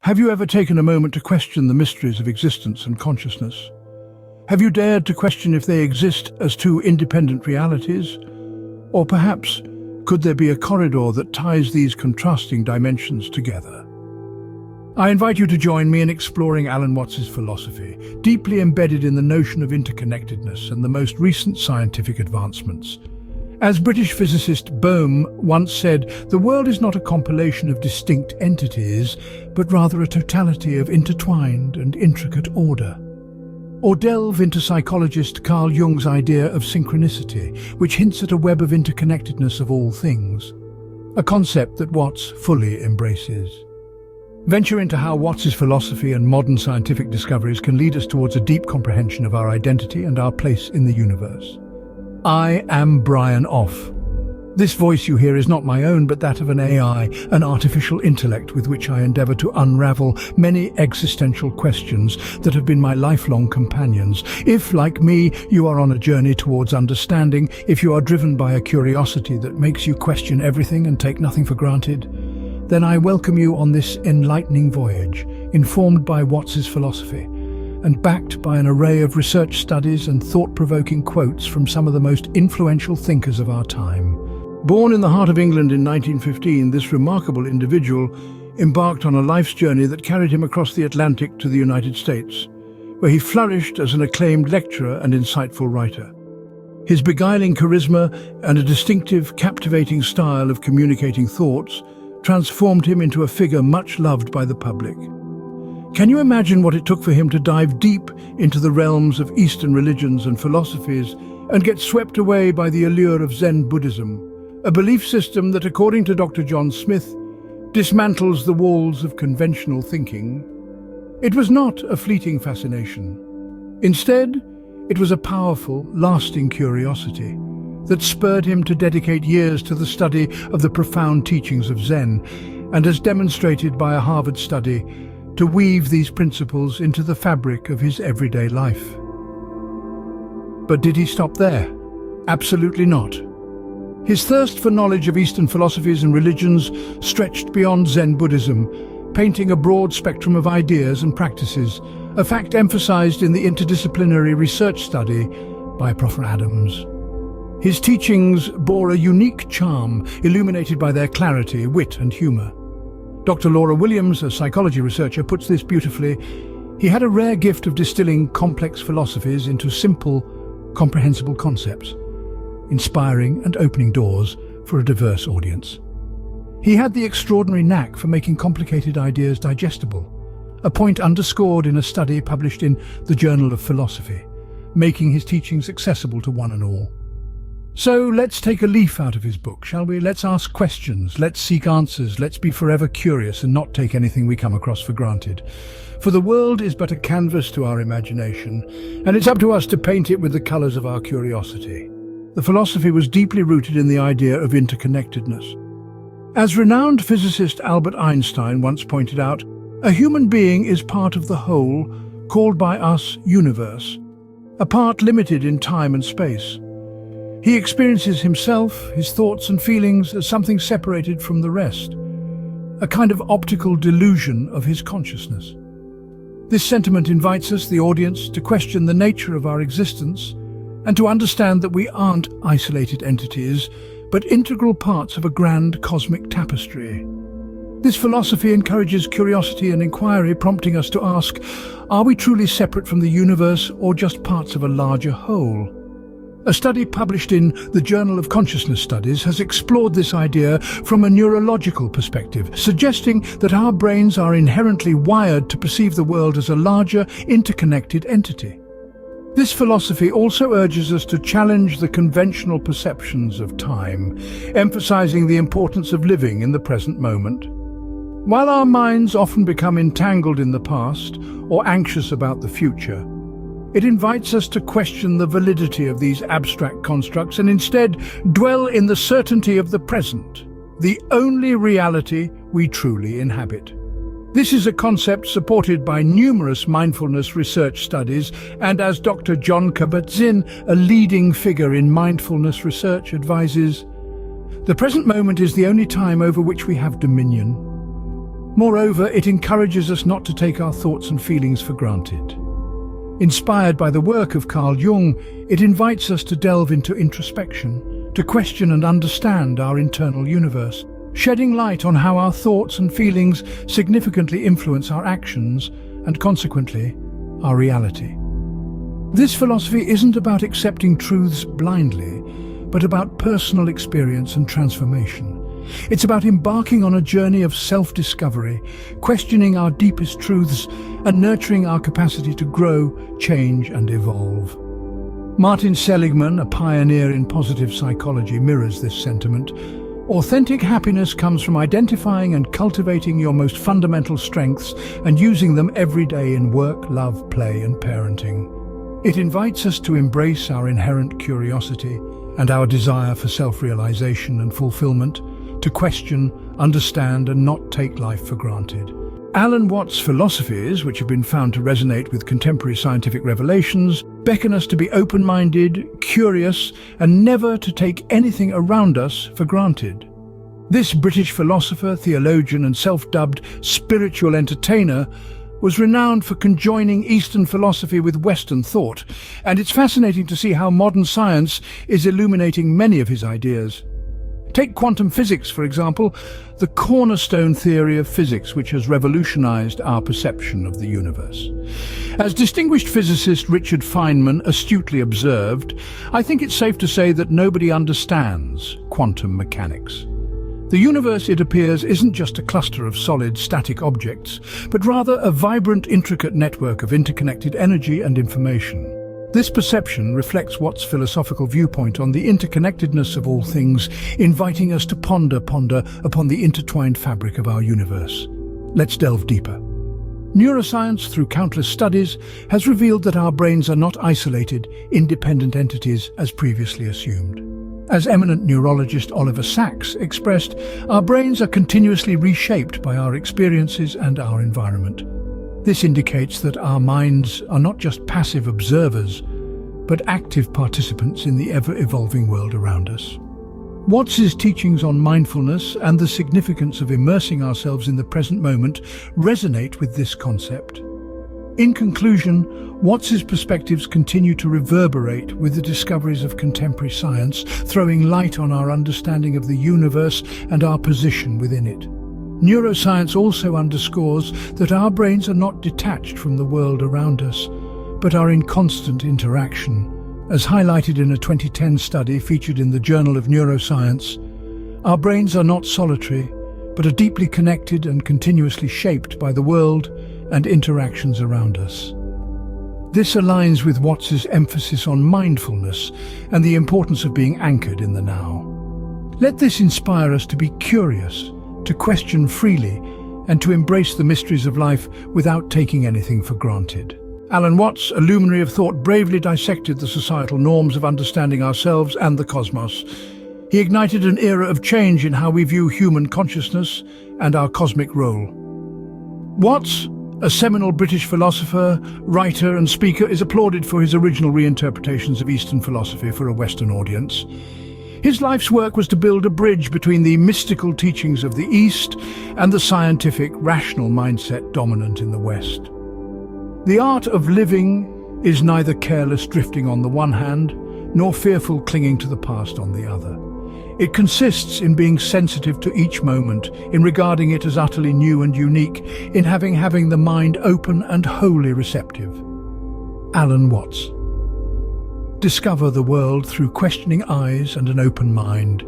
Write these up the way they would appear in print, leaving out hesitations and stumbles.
Have you ever taken a moment to question the mysteries of existence and consciousness? Have you dared to question if they exist as two independent realities? Or perhaps, could there be a corridor that ties these contrasting dimensions together? I invite you to join me in exploring Alan Watts's philosophy, deeply embedded in the notion of interconnectedness and the most recent scientific advancements. As British physicist Bohm once said, the world is not a compilation of distinct entities, but rather a totality of intertwined and intricate order. Or delve into psychologist Carl Jung's idea of synchronicity, which hints at a web of interconnectedness of all things, a concept that Watts fully embraces. Venture into how Watts's philosophy and modern scientific discoveries can lead us towards a deep comprehension of our identity and our place in the universe. I am Brian Off. This voice you hear is not my own, but that of an AI, an artificial intellect with which I endeavour to unravel many existential questions that have been my lifelong companions. If, like me, you are on a journey towards understanding, if you are driven by a curiosity that makes you question everything and take nothing for granted, then I welcome you on this enlightening voyage, informed by Watts's philosophy, and backed by an array of research studies and thought-provoking quotes from some of the most influential thinkers of our time. Born in the heart of England in 1915, this remarkable individual embarked on a life's journey that carried him across the Atlantic to the United States, where he flourished as an acclaimed lecturer and insightful writer. His beguiling charisma and a distinctive, captivating style of communicating thoughts transformed him into a figure much loved by the public. Can you imagine what it took for him to dive deep into the realms of Eastern religions and philosophies and get swept away by the allure of Zen Buddhism, a belief system that, according to Dr. John Smith, dismantles the walls of conventional thinking? It was not a fleeting fascination. Instead, it was a powerful, lasting curiosity that spurred him to dedicate years to the study of the profound teachings of Zen, and, as demonstrated by a Harvard study, to weave these principles into the fabric of his everyday life. But did he stop there? Absolutely not. His thirst for knowledge of Eastern philosophies and religions stretched beyond Zen Buddhism, painting a broad spectrum of ideas and practices, a fact emphasized in the interdisciplinary research study by Prof. Adams. His teachings bore a unique charm, illuminated by their clarity, wit, and humor. Dr. Laura Williams, a psychology researcher, puts this beautifully. He had a rare gift of distilling complex philosophies into simple, comprehensible concepts, inspiring and opening doors for a diverse audience. He had the extraordinary knack for making complicated ideas digestible, a point underscored in a study published in the Journal of Philosophy, making his teachings accessible to one and all. So let's take a leaf out of his book, shall we? Let's ask questions, let's seek answers, let's be forever curious and not take anything we come across for granted. For the world is but a canvas to our imagination, and it's up to us to paint it with the colours of our curiosity. The philosophy was deeply rooted in the idea of interconnectedness. As renowned physicist Albert Einstein once pointed out, a human being is part of the whole, called by us universe, a part limited in time and space. He experiences himself, his thoughts and feelings as something separated from the rest, a kind of optical delusion of his consciousness. This sentiment invites us, the audience, to question the nature of our existence and to understand that we aren't isolated entities, but integral parts of a grand cosmic tapestry. This philosophy encourages curiosity and inquiry, prompting us to ask, are we truly separate from the universe or just parts of a larger whole? A study published in the Journal of Consciousness Studies has explored this idea from a neurological perspective, suggesting that our brains are inherently wired to perceive the world as a larger, interconnected entity. This philosophy also urges us to challenge the conventional perceptions of time, emphasizing the importance of living in the present moment. While our minds often become entangled in the past or anxious about the future, it invites us to question the validity of these abstract constructs and instead dwell in the certainty of the present, the only reality we truly inhabit. This is a concept supported by numerous mindfulness research studies, and as Dr. John Kabat-Zinn, a leading figure in mindfulness research, advises, the present moment is the only time over which we have dominion. Moreover, it encourages us not to take our thoughts and feelings for granted. Inspired by the work of Carl Jung, it invites us to delve into introspection, to question and understand our internal universe, shedding light on how our thoughts and feelings significantly influence our actions and, consequently, our reality. This philosophy isn't about accepting truths blindly, but about personal experience and transformation. It's about embarking on a journey of self-discovery, questioning our deepest truths and nurturing our capacity to grow, change and evolve. Martin Seligman, a pioneer in positive psychology, mirrors this sentiment. Authentic happiness comes from identifying and cultivating your most fundamental strengths and using them every day in work, love, play and parenting. It invites us to embrace our inherent curiosity and our desire for self-realization and fulfillment, to question, understand and not take life for granted. Alan Watts' philosophies, which have been found to resonate with contemporary scientific revelations, beckon us to be open-minded, curious and never to take anything around us for granted. This British philosopher, theologian and self-dubbed spiritual entertainer was renowned for conjoining Eastern philosophy with Western thought, and it's fascinating to see how modern science is illuminating many of his ideas. Take quantum physics, for example, the cornerstone theory of physics which has revolutionized our perception of the universe. As distinguished physicist Richard Feynman astutely observed, I think it's safe to say that nobody understands quantum mechanics. The universe, it appears, isn't just a cluster of solid, static objects, but rather a vibrant, intricate network of interconnected energy and information. This perception reflects Watts' philosophical viewpoint on the interconnectedness of all things, inviting us to ponder upon the intertwined fabric of our universe. Let's delve deeper. Neuroscience, through countless studies, has revealed that our brains are not isolated, independent entities as previously assumed. As eminent neurologist Oliver Sacks expressed, our brains are continuously reshaped by our experiences and our environment. This indicates that our minds are not just passive observers, but active participants in the ever-evolving world around us. Watts' teachings on mindfulness and the significance of immersing ourselves in the present moment resonate with this concept. In conclusion, Watts' perspectives continue to reverberate with the discoveries of contemporary science, throwing light on our understanding of the universe and our position within it. Neuroscience also underscores that our brains are not detached from the world around us, but are in constant interaction. As highlighted in a 2010 study featured in the Journal of Neuroscience, our brains are not solitary, but are deeply connected and continuously shaped by the world and interactions around us. This aligns with Watts' emphasis on mindfulness and the importance of being anchored in the now. Let this inspire us to be curious, to question freely, and to embrace the mysteries of life without taking anything for granted. Alan Watts, a luminary of thought, bravely dissected the societal norms of understanding ourselves and the cosmos. He ignited an era of change in how we view human consciousness and our cosmic role. Watts, a seminal British philosopher, writer and speaker, is applauded for his original reinterpretations of Eastern philosophy for a Western audience. His life's work was to build a bridge between the mystical teachings of the East and the scientific, rational mindset dominant in the West. The art of living is neither careless drifting on the one hand, nor fearful clinging to the past on the other. It consists in being sensitive to each moment, in regarding it as utterly new and unique, in having the mind open and wholly receptive. Alan Watts. Discover the world through questioning eyes and an open mind.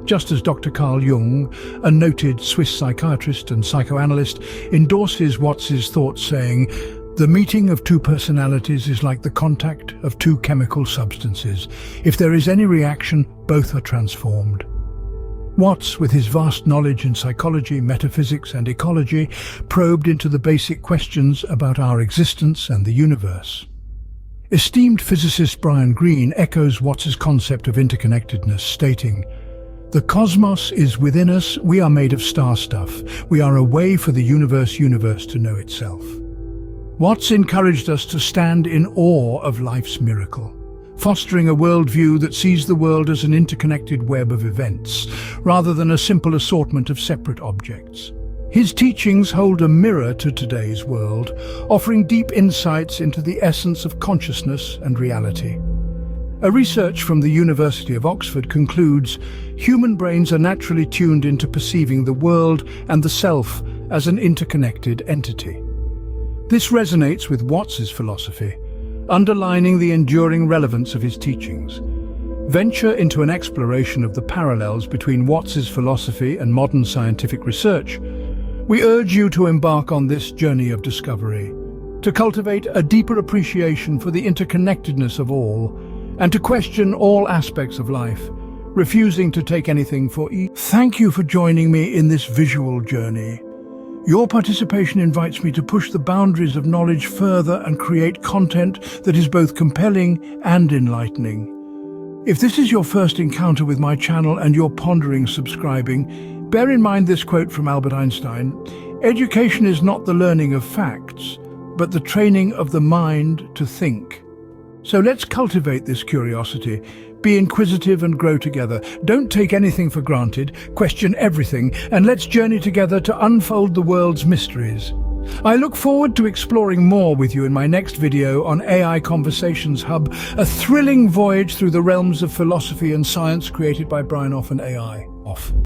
Just as Dr. Carl Jung, a noted Swiss psychiatrist and psychoanalyst, endorses Watts' thoughts saying, "The meeting of two personalities is like the contact of two chemical substances. If there is any reaction, both are transformed." Watts, with his vast knowledge in psychology, metaphysics and ecology, probed into the basic questions about our existence and the universe. Esteemed physicist Brian Greene echoes Watts' concept of interconnectedness, stating, "The cosmos is within us, we are made of star stuff. We are a way for the universe to know itself." Watts encouraged us to stand in awe of life's miracle, fostering a worldview that sees the world as an interconnected web of events, rather than a simple assortment of separate objects. His teachings hold a mirror to today's world, offering deep insights into the essence of consciousness and reality. A research from the University of Oxford concludes human brains are naturally tuned into perceiving the world and the self as an interconnected entity. This resonates with Watts's philosophy, underlining the enduring relevance of his teachings. Venture into an exploration of the parallels between Watts's philosophy and modern scientific research. We urge you to embark on this journey of discovery, to cultivate a deeper appreciation for the interconnectedness of all, and to question all aspects of life, refusing to take anything for each. Thank you for joining me in this visual journey. Your participation invites me to push the boundaries of knowledge further and create content that is both compelling and enlightening. If this is your first encounter with my channel and you're pondering subscribing, bear in mind this quote from Albert Einstein: "Education is not the learning of facts, but the training of the mind to think." So let's cultivate this curiosity, be inquisitive and grow together. Don't take anything for granted, question everything, and let's journey together to unfold the world's mysteries. I look forward to exploring more with you in my next video on AI Conversations Hub, a thrilling voyage through the realms of philosophy and science created by Brian Off and AI. Off.